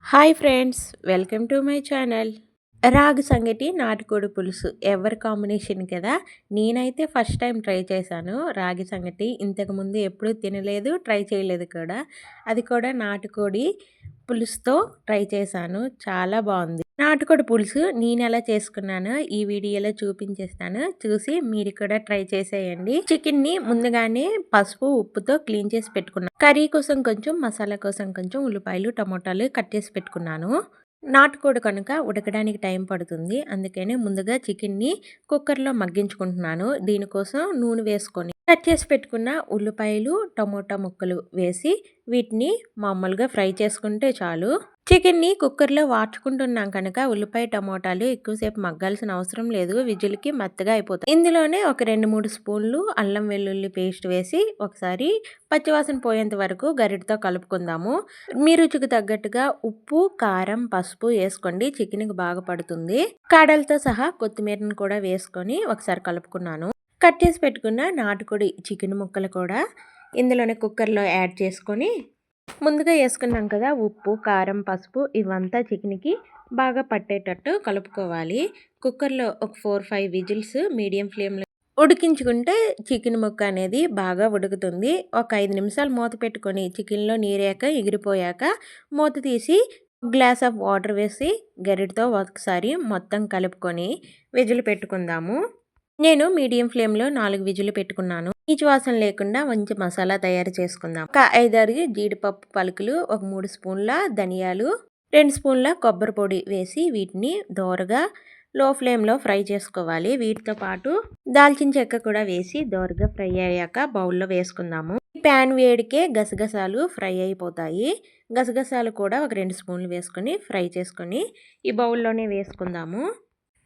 Hi friends, welcome to my channel. రాగి సంగటి నాటుకోడి పులుసు ఎవరి కాంబినేషన్ కదా. నేనైతే ఫస్ట్ టైం ట్రై చేశాను రాగి సంగటి. ఇంతకుముందు ఎప్పుడూ తినలేదు, ట్రై చేయలేదు కూడా. అది కూడా నాటుకోడి పులుసుతో ట్రై చేశాను. చాలా బాగుంది. నాటుకోడి పులుసు నేను ఎలా చేసుకున్నానో ఈ వీడియోలో చూపించేస్తాను. చూసి మీరు కూడా ట్రై చేసేయండి. చికెన్ని ముందుగానే పసుపు ఉప్పుతో క్లీన్ చేసి పెట్టుకున్నాను. కర్రీ కోసం కొంచెం, మసాలా కోసం కొంచెం ఉల్లిపాయలు టమోటాలు కట్ చేసి పెట్టుకున్నాను. నాటుకోడి కనుక ఉడకడానికి టైం పడుతుంది. అందుకనే ముందుగా చికెన్ని కుక్కర్లో మగ్గించుకుంటున్నాను. దీనికోసం నూనె వేసుకొని కట్ చేసి పెట్టుకున్న ఉల్లిపాయలు టమోటా ముక్కలు వేసి వీటిని మామూలుగా ఫ్రై చేసుకుంటే చాలు. చికెన్ని కుక్కర్లో వార్చుకుంటున్నాం కనుక ఉల్లిపాయ టమోటాలు ఎక్కువసేపు మగ్గాల్సిన అవసరం లేదు. విజిల్కి మెత్తగా అయిపోతాయి. ఇందులోనే ఒక 2-3 స్పూన్లు అల్లం వెల్లుల్లి పేస్ట్ వేసి ఒకసారి పచ్చివాసన పోయేంత వరకు గరిటతో కలుపుకుందాము. మీ రుచికి తగ్గట్టుగా ఉప్పు, కారం, పసుపు వేసుకోండి. చికెన్కి బాగా పడుతుంది. కాడలతో సహా కొత్తిమీరను కూడా వేసుకొని ఒకసారి కలుపుకున్నాను. కట్ చేసి పెట్టుకున్న నాటుకోడి చికెన్ ముక్కలు కూడా ఇందులోనే కుక్కర్లో యాడ్ చేసుకొని ముందుగా వేసుకున్నాం కదా ఉప్పు, కారం, పసుపు ఇవంతా చికెన్కి బాగా పట్టేటట్టు కలుపుకోవాలి. కుక్కర్లో ఒక 4-5 విజిల్స్ మీడియం ఫ్లేమ్లో ఉడికించుకుంటే చికెన్ ముక్క అనేది బాగా ఉడుకుతుంది. ఒక 5 నిమిషాలు మూత పెట్టుకొని చికెన్లో నీరేక ఎగిరిపోయాక మూత తీసి గ్లాస్ ఆఫ్ వాటర్ వేసి గరిటతో ఒకసారి మొత్తం కలుపుకొని విజిల్ పెట్టుకుందాము. నేను మీడియం ఫ్లేమ్లో 4 విజిల్ పెట్టుకున్నాను. నీచు వాసన లేకుండా మంచి మసాలా తయారు చేసుకుందాం. ఒక 5-6 జీడిపప్పు పలుకులు, ఒక 3 స్పూన్ల ధనియాలు, 2 స్పూన్ల కొబ్బరి పొడి వేసి వీటిని దోరగా లో ఫ్లేమ్లో ఫ్రై చేసుకోవాలి. వీటితో పాటు దాల్చిన చెక్క కూడా వేసి దోరగా ఫ్రై అయ్యాక బౌల్లో వేసుకుందాము. ప్యాన్ వేడికే గసగసాలు ఫ్రై అయిపోతాయి. గసగసాలు కూడా ఒక 2 స్పూన్లు వేసుకొని ఫ్రై చేసుకొని ఈ బౌల్లోనే వేసుకుందాము.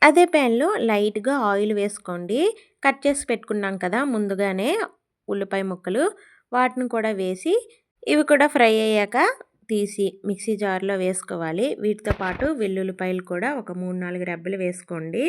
అదే ప్యాన్లో లైట్గా ఆయిల్ వేసుకోండి. కట్ చేసి పెట్టుకున్నాం కదా ముందుగానే ఉల్లిపాయ ముక్కలు, వాటిని కూడా వేసి ఇవి కూడా ఫ్రై అయ్యాక తీసి మిక్సీ జార్లో వేసుకోవాలి. వీటితో పాటు వెల్లుల్లిపాయలు కూడా ఒక 3-4 రెబ్బలు వేసుకోండి.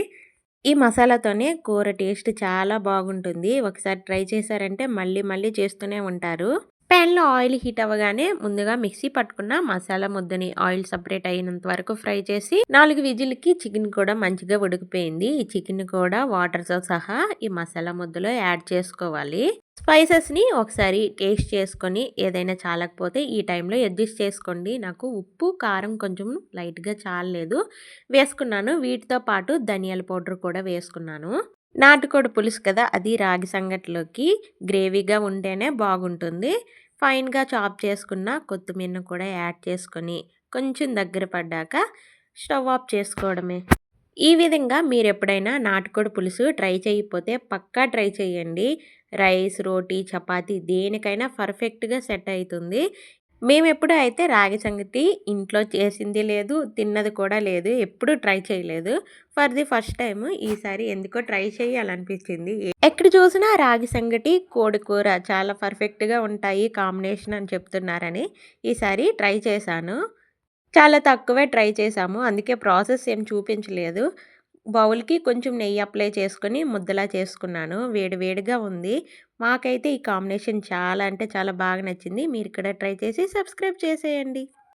ఈ మసాలాతోనే కూర టేస్ట్ చాలా బాగుంటుంది. ఒకసారి ట్రై చేశారంటే మళ్ళీ మళ్ళీ చేస్తూనే ఉంటారు. ప్యాన్లో ఆయిల్ హీట్ అవ్వగానే ముందుగా మిక్సీ పట్టుకున్న మసాలా ముద్దని ఆయిల్ సపరేట్ అయినంత వరకు ఫ్రై చేసి 4 విజిల్కి చికెన్ కూడా మంచిగా ఉడికిపోయింది. ఈ చికెన్ కూడా వాటర్తో సహా ఈ మసాలా ముద్దలో యాడ్ చేసుకోవాలి. స్పైసెస్ని ఒకసారి టేస్ట్ చేసుకొని ఏదైనా చాలకపోతే ఈ టైంలో అడ్జస్ట్ చేసుకోండి. నాకు ఉప్పు, కారం కొంచెం లైట్గా చాలలేదు వేసుకున్నాను. వీటితో పాటు ధనియాల పౌడర్ కూడా వేసుకున్నాను. నాటుకోడి పులుసు కదా, అది రాగి సంగటిలోకి గ్రేవీగా ఉంటేనే బాగుంటుంది. ఫైన్గా చాప్ చేసుకున్న కొత్తిమీరను కూడా యాడ్ చేసుకొని కొంచెం దగ్గర పడ్డాక స్టవ్ ఆఫ్ చేసుకోవడమే. ఈ విధంగా మీరు ఎప్పుడైనా నాటుకోడి పులుసు ట్రై చేయకపోతే పక్కా ట్రై చేయండి. రైస్, రోటీ, చపాతీ దేనికైనా పర్ఫెక్ట్గా సెట్ అవుతుంది. మేమెప్పుడు అయితే రాగి సంగటి ఇంట్లో చేసింది లేదు, తిన్నది కూడా లేదు. ఎప్పుడు ట్రై చేయలేదు. ఫర్ ది ఫస్ట్ టైం ఈసారి ఎందుకో ట్రై చేయాలనిపించింది. ఎక్కడ చూసినా రాగి సంగటి, కోడి కూర చాలా పర్ఫెక్ట్గా ఉంటాయి కాంబినేషన్ అని చెప్తున్నారని ఈసారి ట్రై చేశాను. చాలా తక్కువే ట్రై చేశాము, అందుకే ప్రాసెస్ ఏం చూపించలేదు. బౌల్కి కొంచెం నెయ్యి అప్లై చేసుకొని ముద్దలా చేసుకున్నాను. వేడి వేడిగా ఉంది. మాకైతే ఈ కాంబినేషన్ చాలా అంటే చాలా బాగా నచ్చింది. మీరు కూడా ట్రై చేసి సబ్స్క్రైబ్ చేసేయండి.